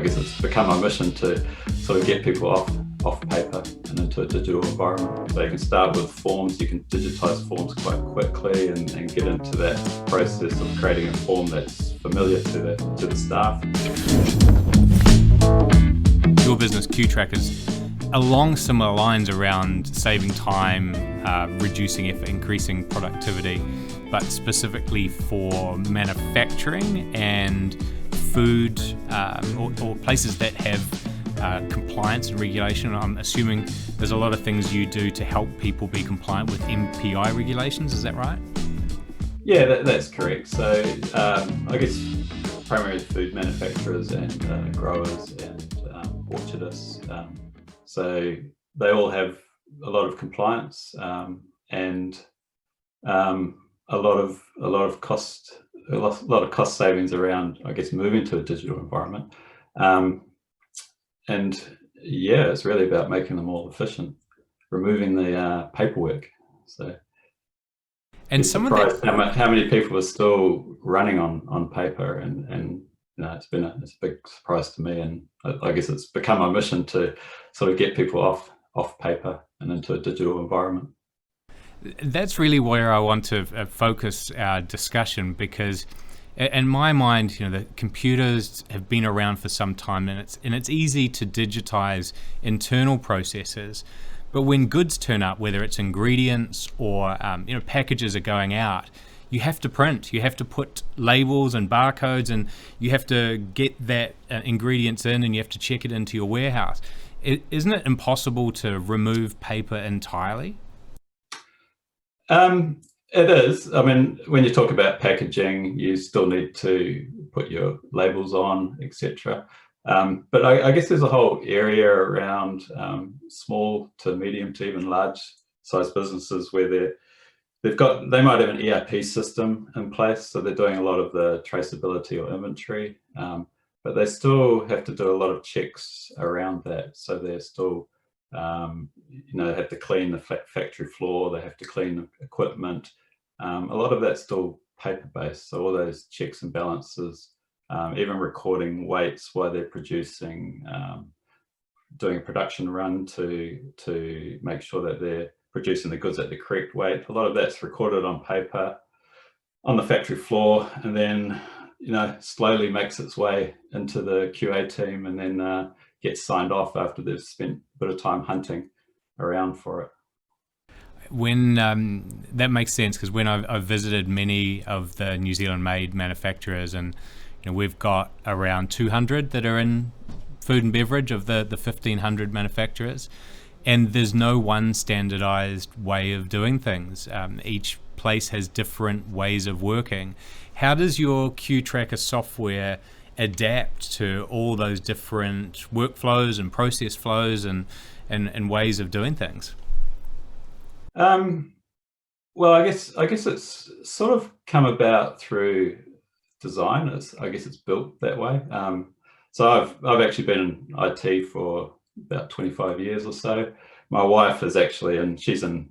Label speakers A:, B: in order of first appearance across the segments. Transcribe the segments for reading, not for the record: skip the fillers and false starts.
A: guess it's become our mission to sort of get people off paper and into a digital environment. So you can start with forms, you can digitize forms quite quickly and get into that process of creating a form that's familiar to the staff.
B: Your business, QTrack, is along similar lines around saving time, reducing effort, increasing productivity, but specifically for manufacturing and food or places that have compliance and regulation. I'm assuming there's a lot of things you do to help people be compliant with MPI regulations. Is that right?
A: Yeah, that's correct. So I guess primarily food manufacturers and growers and orchardists. So they all have a lot of compliance and a lot of cost savings around, I guess, moving to a digital environment. And yeah, it's really about making them all efficient, removing the paperwork. So,
B: and some of that,
A: how many people are still running on paper, and it's a big surprise to me, and I guess it's become our mission to sort of get people off paper and into a digital environment.
B: That's really where I want to focus our discussion, because in my mind, the computers have been around for some time, and it's easy to digitize internal processes. But when goods turn up, whether it's ingredients or packages are going out, you have to print, you have to put labels and barcodes, and you have to get that ingredients in, and you have to check it into your warehouse. Isn't it impossible to remove paper entirely?
A: It is. I mean, when you talk about packaging, you still need to put your labels on, etc. But I guess there's a whole area around small to medium to even large size businesses where they might have an ERP system in place, so they're doing a lot of the traceability or inventory, but they still have to do a lot of checks around that. So they're still they have to clean the factory floor, they have to clean the equipment. A lot of that's still paper-based, so all those checks and balances, even recording weights while they're producing, doing a production run to make sure that they're producing the goods at the correct weight. A lot of that's recorded on paper on the factory floor, and then slowly makes its way into the QA team, and then gets signed off after they've spent a bit of time hunting around for it.
B: When that makes sense, because when I've visited many of the New Zealand-made manufacturers, and we've got around 200 that are in food and beverage of the 1,500 manufacturers, and there's no one standardized way of doing things. Each place has different ways of working. How does your QTracker software adapt to all those different workflows and process flows and ways of doing things?
A: Well, I guess it's sort of come about through design. I guess it's built that way. So I've actually been in IT for about 25 years or so. My wife is actually she's in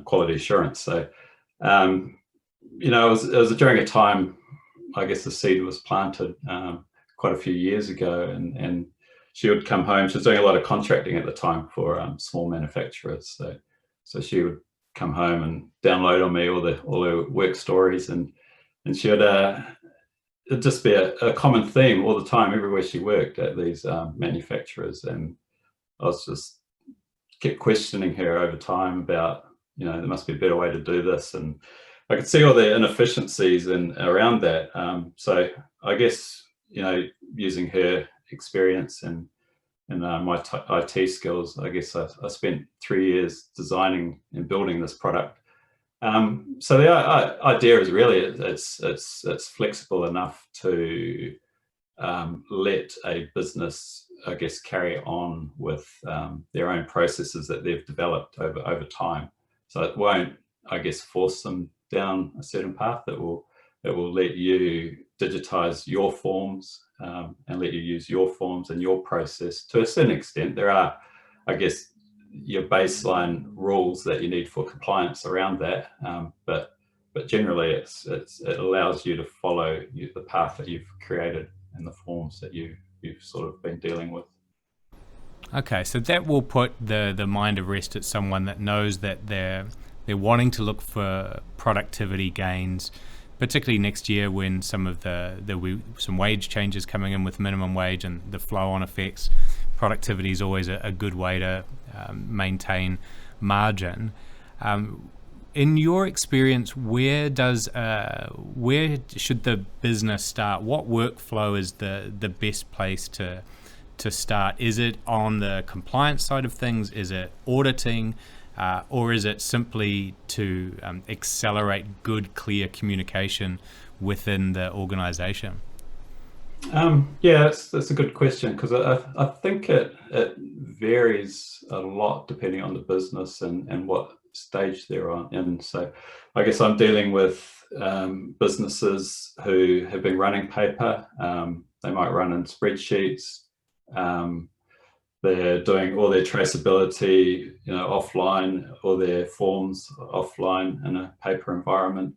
A: quality assurance. So it was during a time, I guess the seed was planted quite a few years ago, and she would come home. She was doing a lot of contracting at the time for small manufacturers. So she would come home and download on me all her work stories, and she would it'd just be a common theme all the time everywhere she worked at these manufacturers. And I was just kept questioning her over time about there must be a better way to do this, and I could see all the inefficiencies around that. So I guess using her experience and my IT skills, I guess I spent 3 years designing and building this product. So the idea is really it's flexible enough to let a business, I guess, carry on with their own processes that they've developed over time. So it won't, I guess, force them down a certain path. It will let you digitize your forms and let you use your forms and your process to a certain extent. There are, I guess, your baseline rules that you need for compliance around that, but generally it allows you to follow the path that you've created and the forms that you you've sort of been dealing with.
B: Okay, so that will put the mind at rest at someone that knows that they're wanting to look for productivity gains, particularly next year when there'll be some wage changes coming in with minimum wage and the flow-on effects. Productivity is always a good way to maintain margin. In your experience, where should the business start? What workflow is the best place to start? Is it on the compliance side of things? Is it auditing? Or is it simply to accelerate good, clear communication within the organization?
A: Yeah, that's a good question, because I think it varies a lot depending on the business and what stage they're on in. So I guess I'm dealing with businesses who have been running paper. They might run in spreadsheets. They're doing all their traceability, offline, all their forms offline in a paper environment,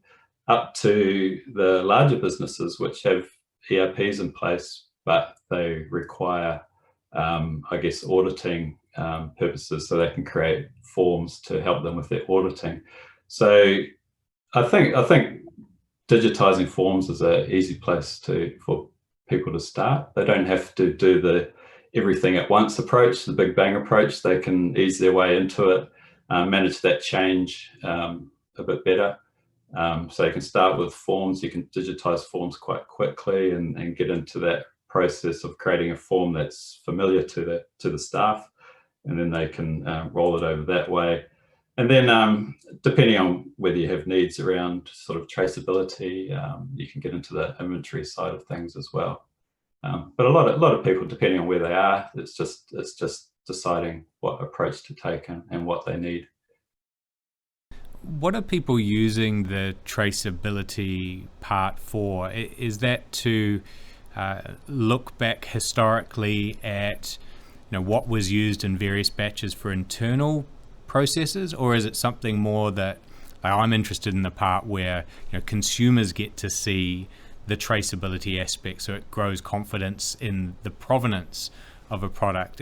A: up to the larger businesses which have ERPs in place, but they require, I guess, auditing purposes, so they can create forms to help them with their auditing. So I think digitizing forms is an easy place for people to start. They don't have to do the everything at once approach, the big bang approach. They can ease their way into it, manage that change a bit better. So you can start with forms. You can digitize forms quite quickly and get into that process of creating a form that's familiar to the staff, and then they can roll it over that way. And then depending on whether you have needs around sort of traceability, you can get into the inventory side of things as well. But a lot of people, depending on where they are, it's just deciding what approach to take and what they need.
B: What are people using the traceability part for? Is that to look back historically at what was used in various batches for internal processes, or is it something more that I'm interested in the part where consumers get to see the traceability aspect, so it grows confidence in the provenance of a product?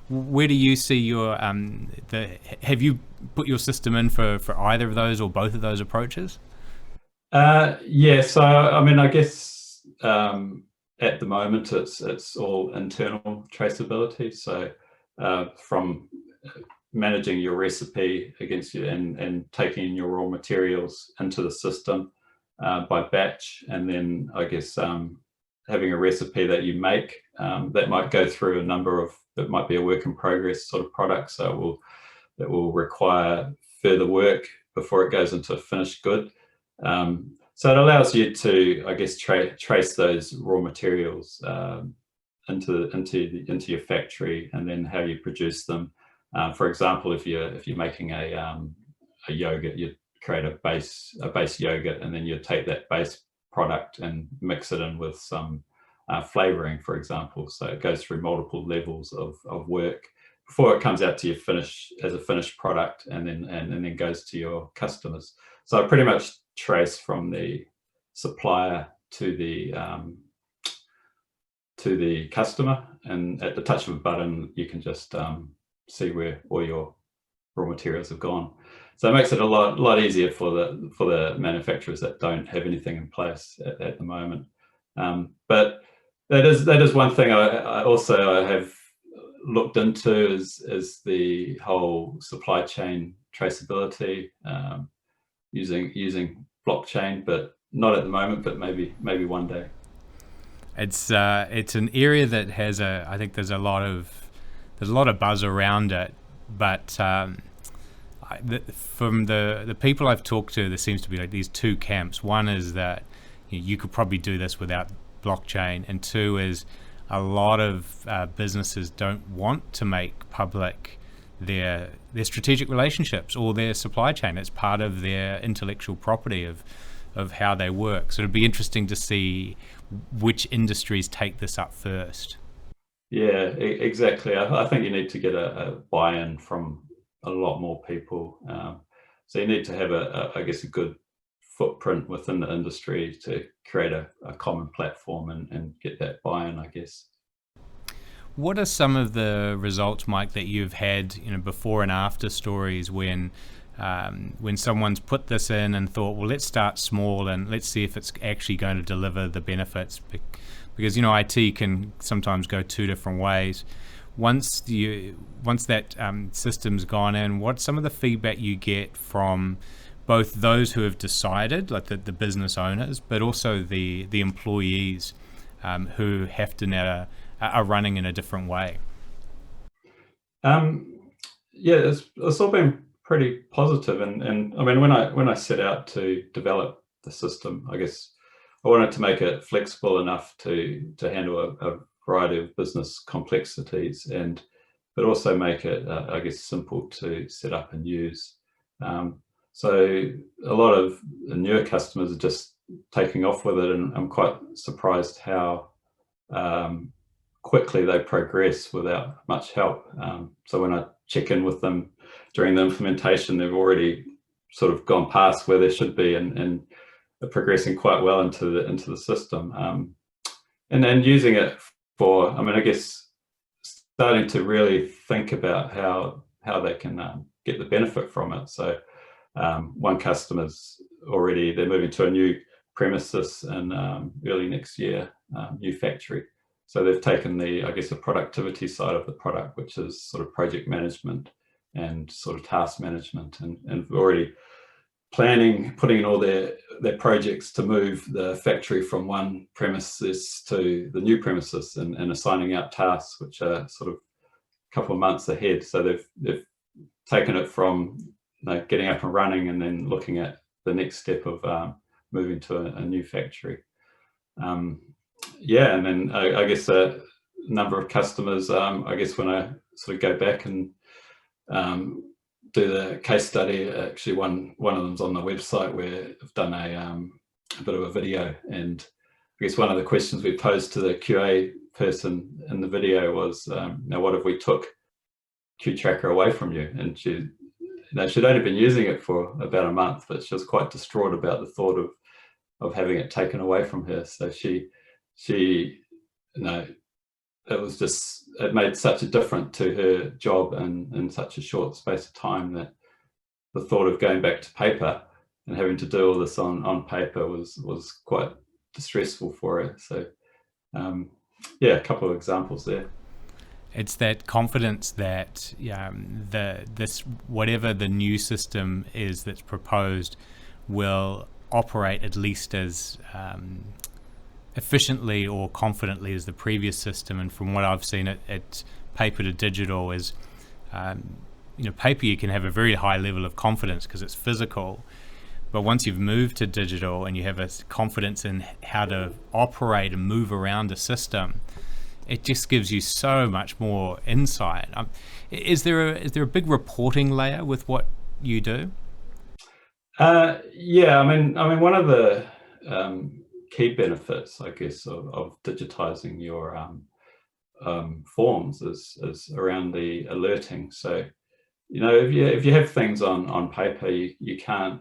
B: Where do you see your have you put your system in for either of those or both of those approaches?
A: Yeah, so I mean, I guess at the moment it's all internal traceability. So from managing your recipe against you and taking your raw materials into the system by batch, and then I guess having a recipe that you make that might go through a number of, it might be a work in progress sort of product, so it will require further work before it goes into a finished good. So it allows you to, I guess, trace those raw materials into your factory, and then how you produce them. For example, if you're making a yogurt, you create a base yogurt, and then you take that base product and mix it in with some flavoring, for example. So it goes through multiple levels of work before it comes out to you as a finished product, and then goes to your customers. So I pretty much trace from the supplier to the customer, and at the touch of a button you can just see where all your raw materials have gone. So it makes it a lot easier for the manufacturers that don't have anything in place at the moment. But that is one thing I also have looked into is the whole supply chain traceability using blockchain, but not at the moment, but maybe one day.
B: It's an area that has I think there's a lot of buzz around it, but from the people I've talked to, there seems to be like these two camps. One is that you could probably do this without blockchain, and two is a lot of businesses don't want to make public their strategic relationships or their supply chain. It's part of their intellectual property of how they work. So it'd be interesting to see which industries take this up first.
A: Yeah, exactly. I think you need to get a buy-in from a lot more people. So you need to have I guess a good footprint within the industry to create a common platform and get that buy-in, I guess.
B: What are some of the results, Mike, that you've had, before and after stories when someone's put this in and thought, well, let's start small and let's see if it's actually going to deliver the benefits? Because IT can sometimes go two different ways. Once that system's gone in, what's some of the feedback you get from both those who have decided, like the business owners, but also the employees who have to now are running in a different way?
A: Yeah, it's all been pretty positive, and I mean, when I set out to develop the system, I guess I wanted to make it flexible enough to handle a variety of business complexities, but also make it, I guess, simple to set up and use. So a lot of the newer customers are just taking off with it, and I'm quite surprised how quickly they progress without much help. So when I check in with them during the implementation, they've already sort of gone past where they should be, and are progressing quite well into the system. And then using it for, I mean, I guess starting to really think about how they can get the benefit from it. So one customer's already, they're moving to a new premises in early next year, new factory. So they've taken the productivity side of the product, which is sort of project management and sort of task management, and already planning, putting in all their projects to move the factory from one premises to the new premises, and assigning out tasks which are sort of a couple of months ahead. So they've taken it from getting up and running, and then looking at the next step of moving to a new factory. Yeah, and then I guess a number of customers, I guess when I sort of go back and do the case study, actually one of them's on the website, where I've done a bit of a video, and I guess one of the questions we posed to the QA person in the video was, now what if we took QTracker away from you? And she'd only been using it for about a month, but she was quite distraught about the thought of having it taken away from her. So it made such a difference to her job in such a short space of time, that the thought of going back to paper and having to do all this on paper was quite distressful for her. So yeah, a couple of examples there.
B: It's that confidence that whatever the new system is that's proposed will operate at least as efficiently or confidently as the previous system. And from what I've seen, at paper to digital is, paper you can have a very high level of confidence because it's physical, but once you've moved to digital and you have a confidence in how to operate and move around a system, it just gives you so much more insight. Is there a big reporting layer with what you do?
A: Yeah, I mean, one of the key benefits, I guess, of digitizing your forms is around the alerting. So, if you have things on paper, you can't.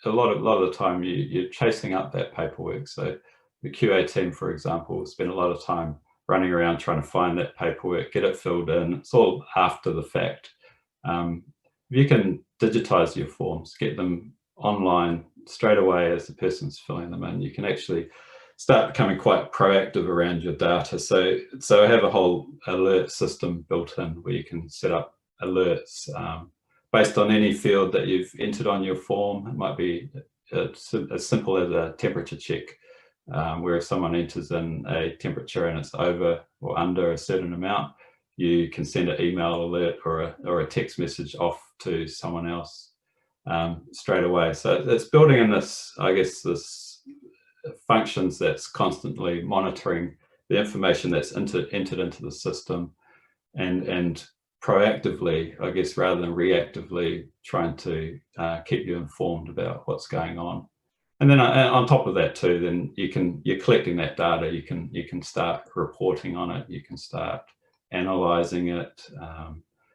A: A lot of the time, you're chasing up that paperwork. So the QA team, for example, spend a lot of time running around trying to find that paperwork, get it filled in. It's all after the fact. If you can digitize your forms, get them online straight away as the person's filling them in, you can actually start becoming quite proactive around your data. So I have a whole alert system built in where you can set up alerts based on any field that you've entered on your form. It might be as simple as a temperature check, where if someone enters in a temperature and it's over or under a certain amount, you can send an email alert or a text message off to someone else straight away. So it's building in this, I guess, this functions that's constantly monitoring the information that's entered into the system, and proactively, I guess, rather than reactively, trying to keep you informed about what's going on. And then on top of that too, then you're collecting that data. You can start reporting on it. You can start analyzing it,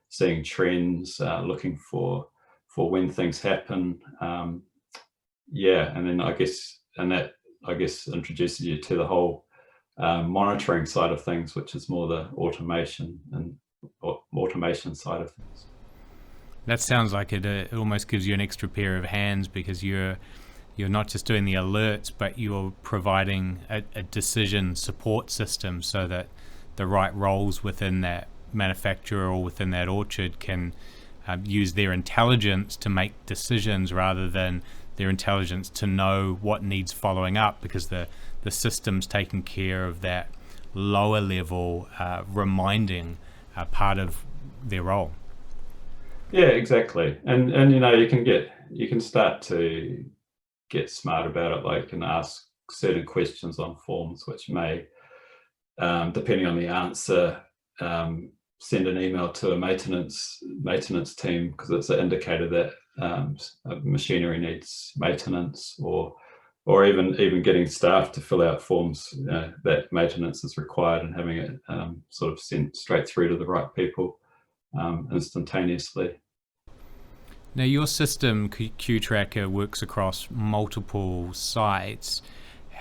A: seeing trends, looking for when things happen. Yeah, and then that introduces you to the whole monitoring side of things, which is more the automation side of things.
B: That sounds like it almost gives you an extra pair of hands, because you're not just doing the alerts, but you're providing a decision support system so that the right roles within that manufacturer or within that orchard can use their intelligence to make decisions rather than their intelligence to know what needs following up, because the system's taking care of that lower level reminding part of their role.
A: Yeah, exactly. And you can start to get smart about it. Like, you can ask certain questions on forms, which may, depending on the answer, send an email to a maintenance team, because it's an indicator that machinery needs maintenance, or even getting staff to fill out forms that maintenance is required, and having it sort of sent straight through to the right people instantaneously.
B: Now, your system, QTracker, works across multiple sites.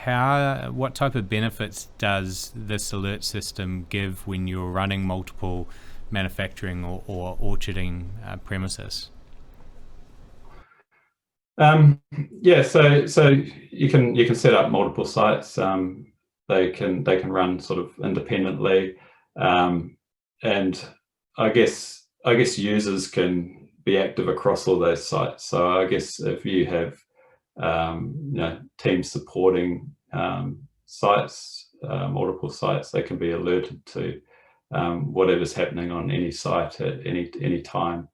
B: What type of benefits does this alert system give when you're running multiple manufacturing or orcharding premises?
A: Yeah, so you can set up multiple sites. They can run sort of independently, and I guess users can be active across all those sites. So I guess if you have teams supporting sites, multiple sites, they can be alerted to whatever's happening on any site at any time.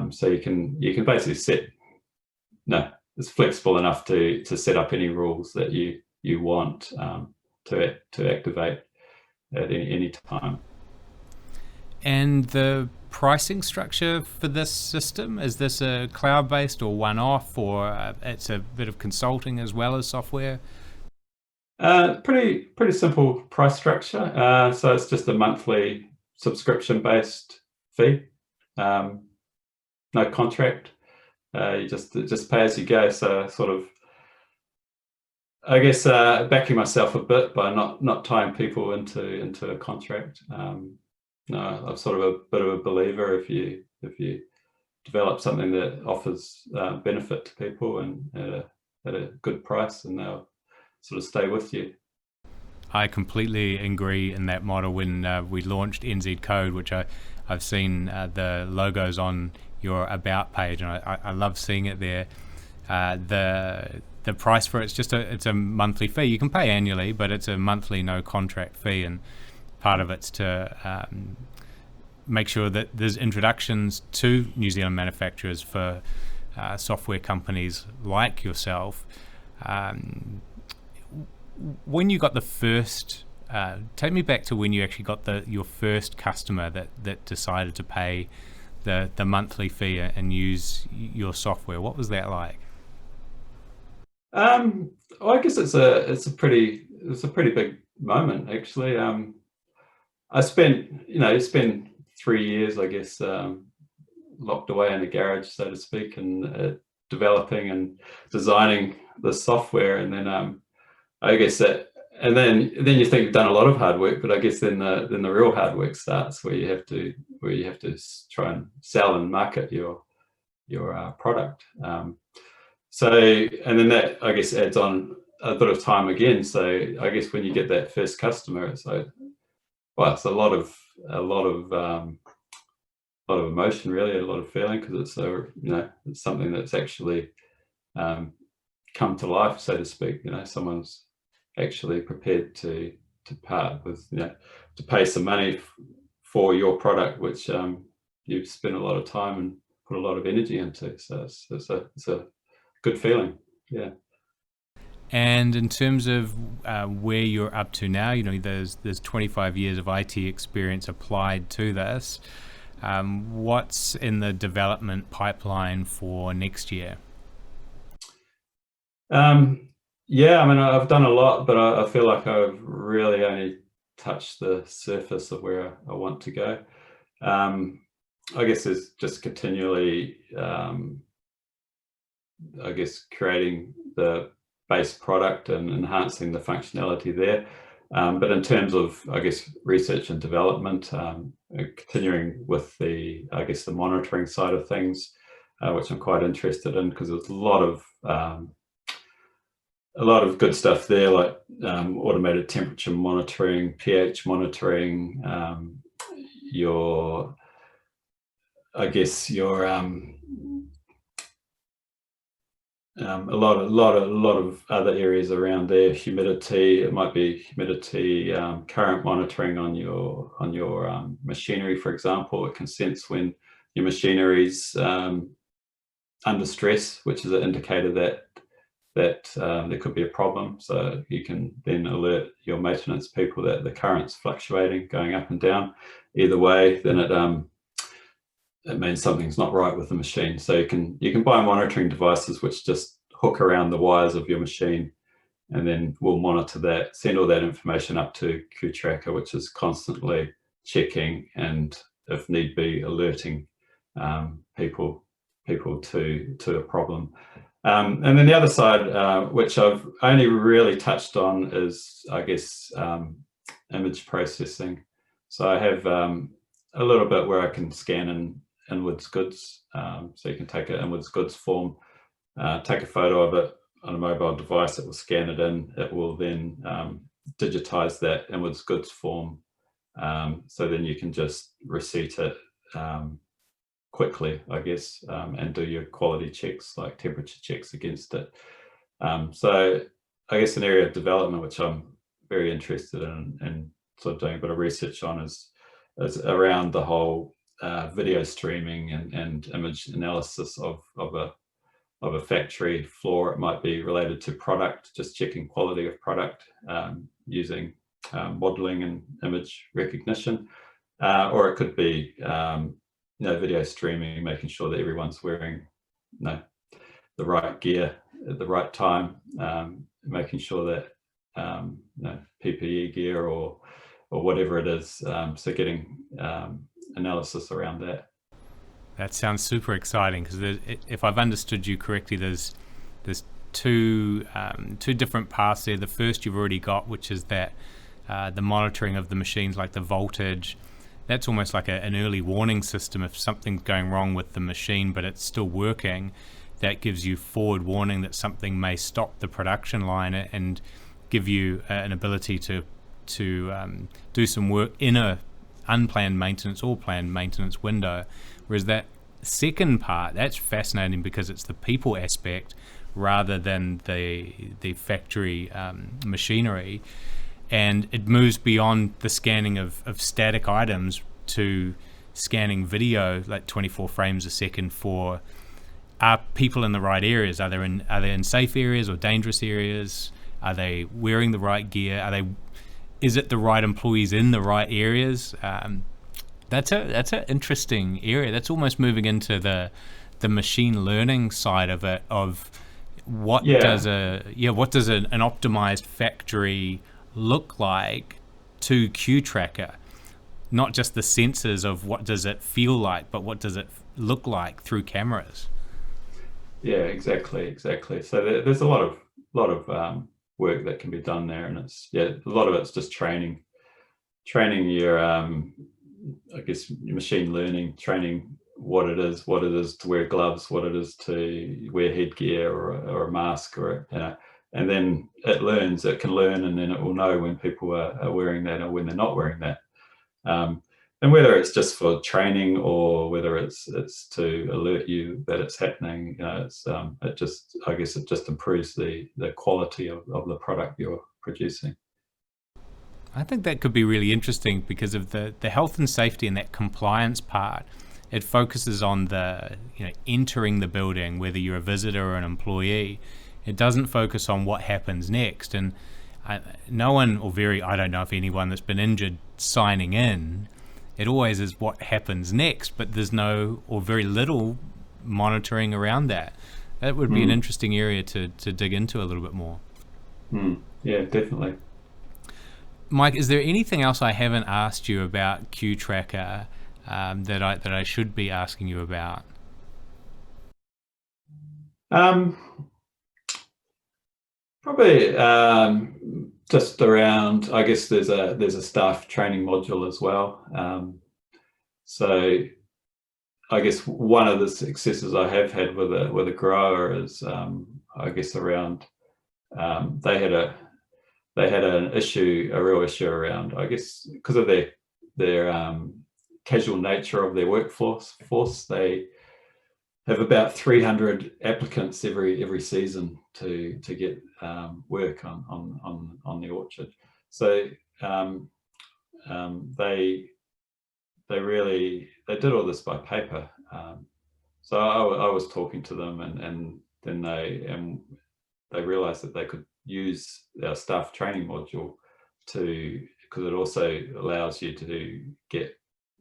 A: So you can basically set. It's flexible enough to set up any rules that you want to activate at any time.
B: And the pricing structure for this system, is this a cloud-based or one-off, or it's a bit of consulting as well as software?
A: Pretty simple price structure. So it's just a monthly subscription-based fee, no contract. You just pay as you go. So sort of, I guess, backing myself a bit by not tying people into a contract. No, I'm sort of a bit of a believer if you develop something that offers benefit to people and at a good price, and they'll sort of stay with you.
B: I completely agree in that model. When we launched NZ Code, which I've seen the logos on your about page, and I love seeing it there. The price for it's a monthly fee. You can pay annually, but it's a monthly no contract fee, and part of it's to make sure that there's introductions to New Zealand manufacturers for software companies like yourself. When you got the first, take me back to when you actually got your first customer that decided to pay the monthly fee and use your software. What was that like?
A: Well, I guess it's a pretty big moment, actually. I spent 3 years, I guess, locked away in a garage, so to speak, and developing and designing the software, and then I guess that, and then you think you've done a lot of hard work, but I guess then the real hard work starts, where you have to try and sell and market your product. So, and then that, I guess, adds on a bit of time again. So I guess when you get that first customer, it's like, well, it's a lot of emotion, really, a lot of feeling, because it's something that's actually come to life, so to speak. Someone's actually prepared to part with, to pay some money for your product, which you've spent a lot of time and put a lot of energy into. So it's a good feeling. Yeah.
B: And in terms of where you're up to now, there's 25 years of IT experience applied to this. What's in the development pipeline for next year?
A: Yeah, I mean, I've done a lot, but I feel like I've really only touched the surface of where I want to go. I guess it's just continually, creating the base product and enhancing the functionality there. But in terms of, I guess, research and development, continuing with the monitoring side of things, which I'm quite interested in, because there's a lot of good stuff there, like automated temperature monitoring, pH monitoring, your a lot of other areas around there. Humidity, it might be humidity, current monitoring on your machinery, for example. It can sense when your machinery's under stress, which is an indicator that there could be a problem. So you can then alert your maintenance people that the current's fluctuating, going up and down. Either way, then it means something's not right with the machine. So you can buy monitoring devices which just hook around the wires of your machine, and then we'll monitor that, send all that information up to QTracker, which is constantly checking and, if need be, alerting people to a problem. And then the other side, which I've only really touched on, is, I guess, image processing. So I have a little bit where I can scan in inwards goods. So you can take an inwards goods form, take a photo of it on a mobile device, it will scan it in, it will then digitize that inwards goods form. So then you can just receipt it quickly, I guess, and do your quality checks, like temperature checks against it. So I guess an area of development which I'm very interested in and sort of doing a bit of research on is around the whole video streaming and image analysis of a factory floor. It might be related to product, just checking quality of product using modeling and image recognition, or it could be video streaming, making sure that everyone's wearing the right gear at the right time, making sure that PPE gear or whatever it is. So getting analysis around that.
B: That sounds super exciting, because if I've understood you correctly, there's two different paths there. The first you've already got, which is that the monitoring of the machines, like the voltage. That's almost like an early warning system. If something's going wrong with the machine but it's still working, that gives you forward warning that something may stop the production line and give you an ability to do some work in a unplanned maintenance or planned maintenance window. Whereas that second part, that's fascinating because it's the people aspect rather than the factory machinery, and it moves beyond the scanning of static items to scanning video, like 24 frames a second, for, are people in the right areas? Are they in safe areas or dangerous areas? Are they wearing the right gear? Is it the right employees in the right areas? That's an interesting area. That's almost moving into the machine learning side of it. Of what does an optimized factory look like to QTracker? Not just the sensors of what does it feel like, but what does it look like through cameras?
A: Yeah, exactly. So there's a lot of work that can be done there, and a lot of it's just training your I guess your machine learning, training what it is to wear gloves, what it is to wear headgear or a mask, and then it can learn, and then it will know when people are wearing that or when they're not wearing that. And whether it's just for training or whether it's to alert you that it's happening, it just improves the quality of the product you're producing.
B: I think that could be really interesting because of the health and safety and that compliance part. It focuses on the entering the building, whether you're a visitor or an employee. It doesn't focus on what happens next. And no one, I don't know if anyone that's been injured signing in. It always is what happens next, but there's no or very little monitoring around that. That would be an interesting area to dig into a little bit more.
A: Yeah, definitely.
B: Mike, is there anything else I haven't asked you about QTracker that I should be asking you about?
A: Probably just around. I guess there's a staff training module as well. So I guess one of the successes I have had with a grower is I guess around they had a real issue around, I guess, because of their casual nature of their workforce. They have about 300 applicants every season to get work on the orchard. So they did all this by paper. So I was talking to them, and then they realized that they could use our staff training module because it also allows you to get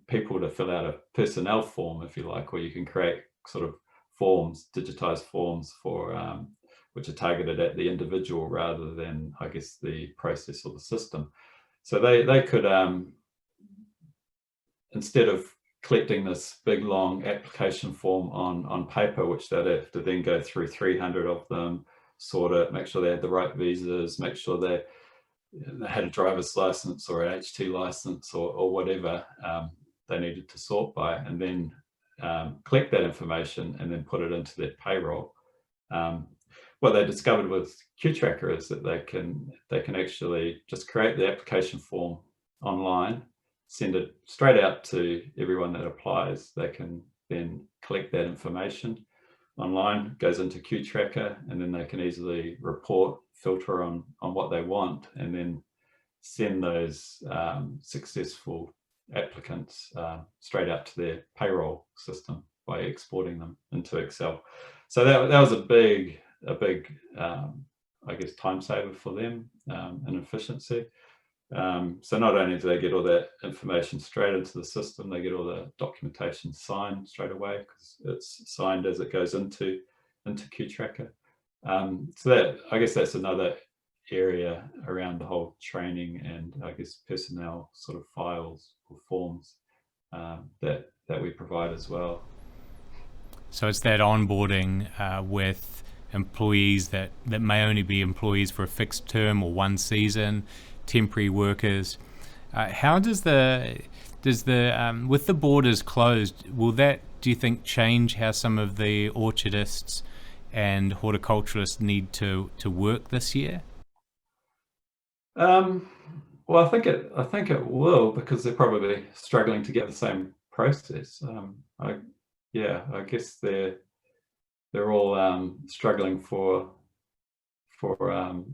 A: people to fill out a personnel form, if you like, where you can create sort of forms, digitized forms for which are targeted at the individual rather than, I guess, the process or the system. So they could, instead of collecting this big long application form on paper, which they'd have to then go through 300 of them, sort it, make sure they had the right visas, make sure they had a driver's license or an HT license or whatever they needed to sort by, and then collect that information and then put it into their payroll. What they discovered with QTracker is that they can actually just create the application form online, send it straight out to everyone that applies. They can then collect that information online, goes into QTracker, and then they can easily report, filter on what they want, and then send those successful applicants straight out to their payroll system by exporting them into Excel. So that was a big I guess time saver for them and efficiency. So not only do they get all that information straight into the system, they get all the documentation signed straight away because it's signed as it goes into QTracker. So that, I guess, that's another area around the whole training and, I guess, personnel sort of files or forms that we provide as well.
B: So it's that onboarding with employees that may only be employees for a fixed term or one season, temporary workers. How does with the borders closed, will that, do you think, change how some of the orchardists and horticulturalists need to work this year?
A: Well, I think it will, because they're probably struggling to get the same process. I guess they're all struggling for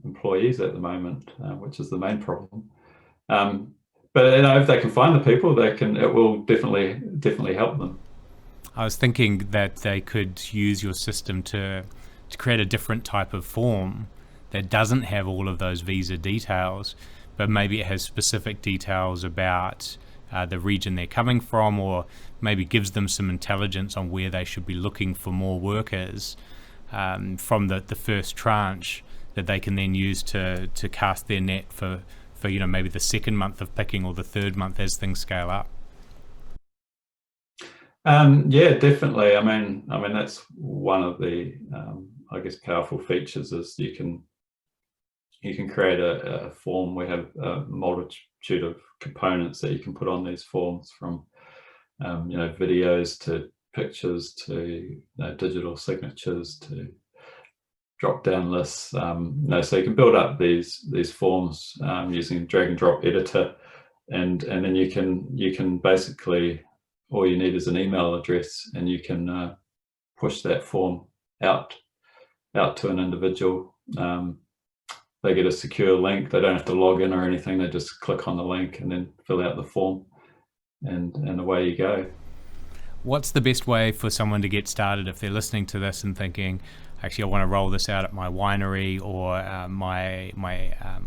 A: employees at the moment, which is the main problem. But if they can find the people, it will definitely help them.
B: I was thinking that they could use your system to create a different type of form that doesn't have all of those visa details, but maybe it has specific details about the region they're coming from, or maybe gives them some intelligence on where they should be looking for more workers from the first tranche that they can then use to cast their net for maybe the second month of picking or the third month as things scale up.
A: Yeah, definitely. I mean that's one of the I guess powerful features is you can create a form. We have a multitude of components that you can put on these forms, from videos to pictures to digital signatures to drop-down lists. So you can build up these forms using drag and drop editor, and then you can basically, all you need is an email address, and you can push that form out to an individual. They get a secure link. They don't have to log in or anything. They just click on the link and then fill out the form, and away you go.
B: What's the best way for someone to get started if they're listening to this and thinking, actually, I want to roll this out at my winery or my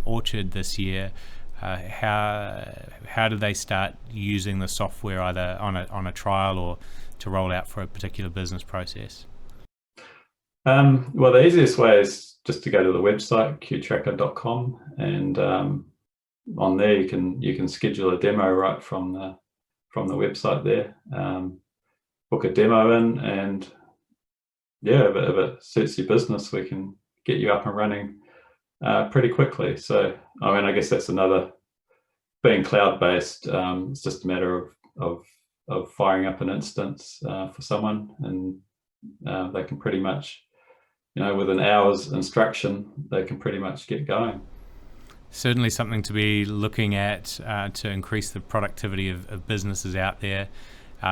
B: orchard this year? How do they start using the software, either on a trial or to roll out for a particular business process?
A: Well, the easiest way is just to go to the website, qtracker.com, and on there you can schedule a demo right from the website there. Book a demo in, and if it suits your business, we can get you up and running pretty quickly. So, I mean, I guess that's another, being cloud-based, it's just a matter of firing up an instance for someone, and they can pretty much, with an hour's instruction, they can pretty much get going.
B: Certainly something to be looking at to increase the productivity of businesses out there.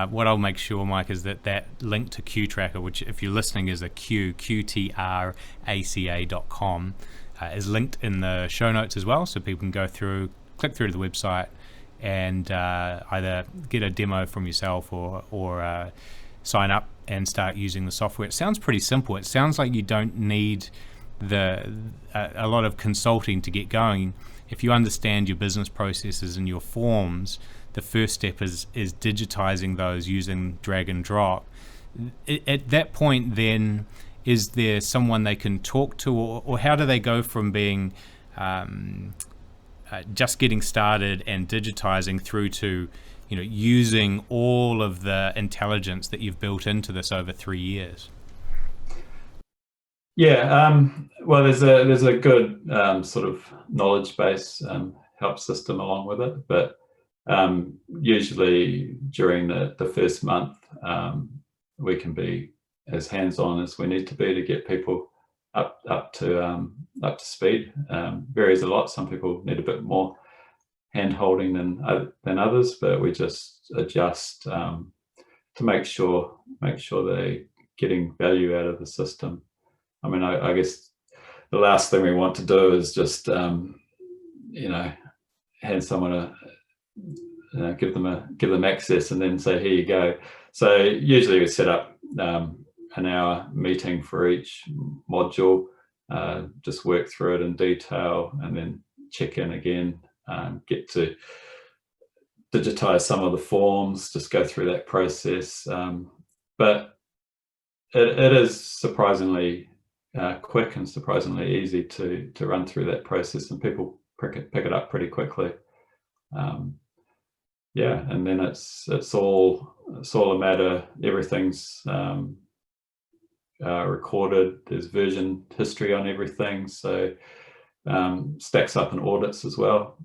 B: What I'll make sure, Mike, is that link to QTracker, which if you're listening is a QTRACA.com, is linked in the show notes as well, so people can go through, click through to the website, and either get a demo from yourself or sign up and start using the software. It sounds pretty simple. It sounds like you don't need a lot of consulting to get going. If you understand your business processes and your forms, the first step is digitizing those using drag and drop. At that point, then, is there someone they can talk to, or how do they go from being just getting started and digitizing through to using all of the intelligence that you've built into this over 3 years?
A: Yeah, well, there's a good sort of knowledge base help system along with it, but usually during the first month, we can be as hands-on as we need to be to get people up to speed. Varies a lot. Some people need a bit more hand-holding than others, but we just adjust to make sure they're getting value out of the system. I mean, I guess the last thing we want to do is just hand someone give them access and then say, here you go. So usually we set up an hour meeting for each module, just work through it in detail, and then check in again, get to digitize some of the forms, just go through that process. But it is surprisingly quick and surprisingly easy to run through that process, and people pick it up pretty quickly. Yeah, and then it's all a matter. Everything's recorded. There's version history on everything, so stacks up in audits as well,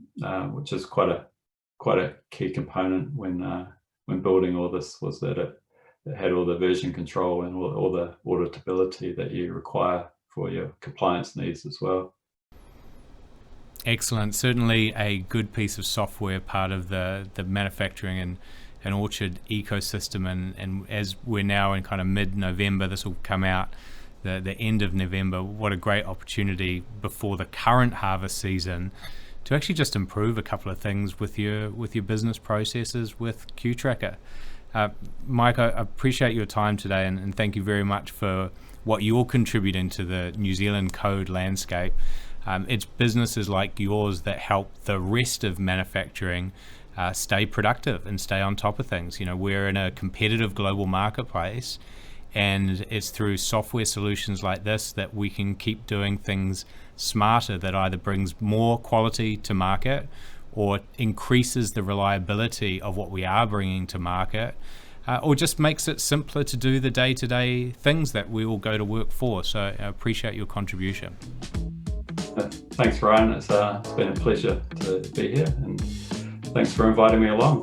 A: which is quite a key component when building all this, was that it had all the version control and all the auditability that you require for your compliance needs as well.
B: Excellent. Certainly a good piece of software, part of the manufacturing and orchard ecosystem. And as we're now in kind of mid-November, this will come out the end of November. What a great opportunity before the current harvest season to actually just improve a couple of things with your business processes with QTracker. Mike, I appreciate your time today, and thank you very much for what you're contributing to the New Zealand code landscape. It's businesses like yours that help the rest of manufacturing stay productive and stay on top of things. We're in a competitive global marketplace, and it's through software solutions like this that we can keep doing things smarter, that either brings more quality to market or increases the reliability of what we are bringing to market, or just makes it simpler to do the day-to-day things that we all go to work for. So I appreciate your contribution.
A: Thanks, Ryan. It's been a pleasure to be here, and thanks for inviting me along.